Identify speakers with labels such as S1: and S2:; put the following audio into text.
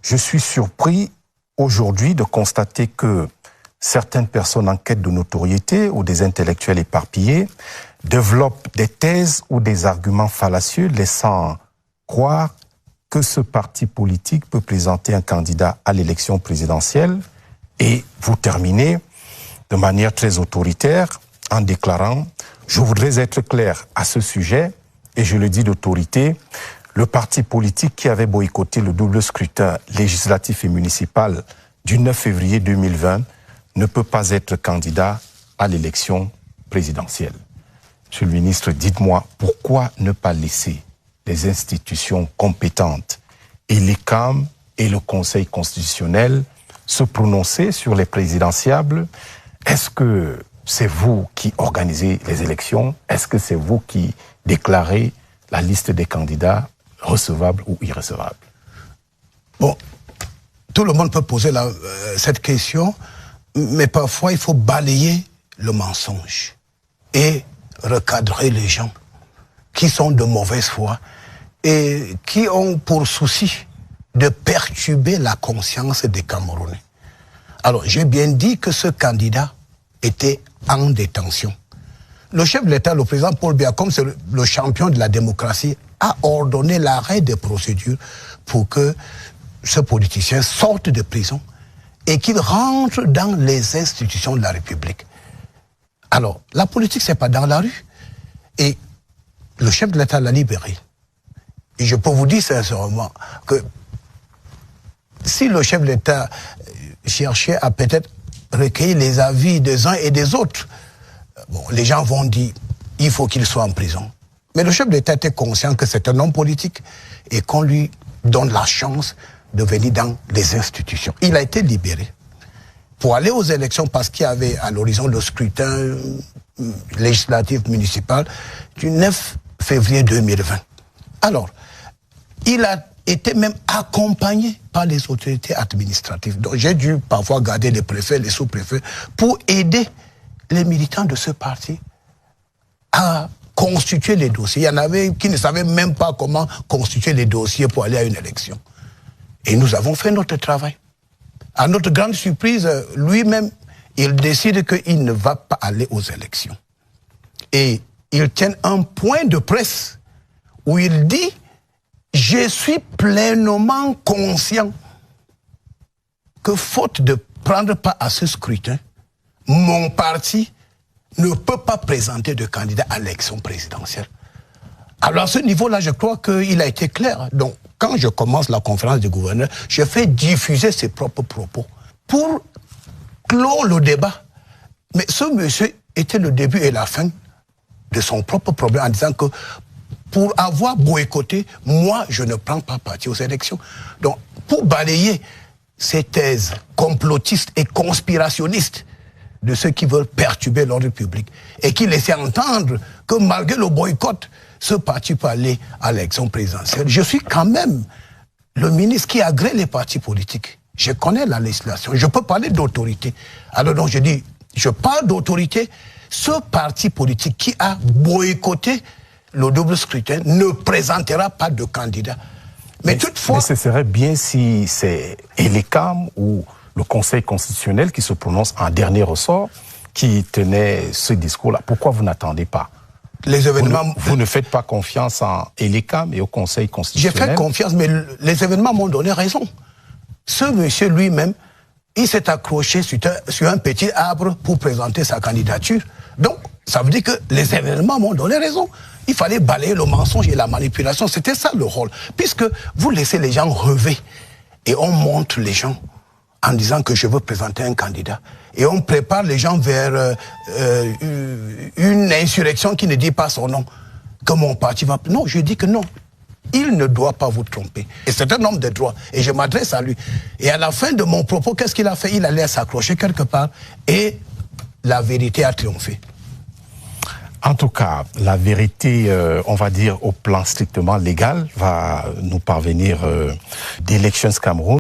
S1: Je suis surpris aujourd'hui de constater que certaines personnes en quête de notoriété ou des intellectuels éparpillés développent des thèses ou des arguments fallacieux laissant croire que ce parti politique peut présenter un candidat à l'élection présidentielle. Et vous terminez de manière très autoritaire en déclarant « Je voudrais être clair à ce sujet, et je le dis d'autorité, le parti politique qui avait boycotté le double scrutin législatif et municipal du 9 février 2020 ne peut pas être candidat à l'élection présidentielle. » Monsieur le ministre, dites-moi, pourquoi ne pas laisser les institutions compétentes et l'ICAM et le Conseil constitutionnel se prononcer sur les présidentiables? Est-ce que c'est vous qui organisez les élections? Est-ce que c'est vous qui déclarez la liste des candidats recevables ou irrecevables?
S2: Bon, tout le monde peut poser cette question, mais parfois il faut balayer le mensonge et recadrer les gens qui sont de mauvaise foi et qui ont pour souci de perturber la conscience des Camerounais. Alors, j'ai bien dit que ce candidat était en détention. Le chef de l'État, le président Paul Biya, comme c'est le champion de la démocratie, a ordonné l'arrêt des procédures pour que ce politicien sorte de prison et qu'il rentre dans les institutions de la République. Alors, la politique, c'est pas dans la rue. Et le chef de l'État l'a libéré. Et je peux vous dire sincèrement que si le chef de l'État cherchait à peut-être recueillir les avis des uns et des autres, bon, les gens vont dire il faut qu'il soit en prison. Mais le chef de l'État était conscient que c'est un homme politique et qu'on lui donne la chance de venir dans les institutions. Il a été libéré pour aller aux élections parce qu'il y avait à l'horizon le scrutin législatif municipal du 9 février 2020. Alors, il a été même accompagné par les autorités administratives. Donc j'ai dû parfois garder les préfets, les sous-préfets, pour aider les militants de ce parti à constituer les dossiers. Il y en avait qui ne savaient même pas comment constituer les dossiers pour aller à une élection. Et nous avons fait notre travail. À notre grande surprise, lui-même, il décide qu'il ne va pas aller aux élections. Et il tient un point de presse où il dit « Je suis pleinement conscient que faute de prendre part à ce scrutin, mon parti ne peut pas présenter de candidat à l'élection présidentielle. » Alors à ce niveau-là, je crois qu'il a été clair. Donc, quand je commence la conférence du gouverneur, je fais diffuser ses propres propos pour clore le débat. Mais ce monsieur était le début et la fin de son propre problème en disant que pour avoir boycotté, moi, je ne prends pas parti aux élections. Donc, pour balayer ces thèses complotistes et conspirationnistes de ceux qui veulent perturber l'ordre public et qui laissaient entendre que malgré le boycott, ce parti peut aller à l'élection présidentielle. Je suis quand même le ministre qui agrée les partis politiques. Je connais la législation. Je peux parler d'autorité. Alors donc je dis, je parle d'autorité. Ce parti politique qui a boycotté le double scrutin ne présentera pas de candidat. Mais toutefois...
S1: Mais ce serait bien si c'est l'ICAM ou le Conseil constitutionnel qui se prononce en dernier ressort qui tenait ce discours-là. Pourquoi vous n'attendez pas?
S2: Les événements...
S1: Vous ne faites pas confiance en l'ICAM et au Conseil constitutionnel?
S2: J'ai fait confiance, mais les événements m'ont donné raison. Ce monsieur lui-même, il s'est accroché sur un petit arbre pour présenter sa candidature. Donc, ça veut dire que les événements m'ont donné raison. Il fallait balayer le mensonge et la manipulation. C'était ça le rôle. Puisque vous laissez les gens rêver et on montre les gens en disant que je veux présenter un candidat. Et on prépare les gens vers une insurrection qui ne dit pas son nom. Que mon parti va... Non, je dis que non. Il ne doit pas vous tromper. Et c'est un homme de droit. Et je m'adresse à lui. Et à la fin de mon propos, qu'est-ce qu'il a fait? Il allait s'accrocher quelque part. Et la vérité a triomphé.
S1: En tout cas, la vérité, on va dire, au plan strictement légal, va nous parvenir d'Elections Cameroun.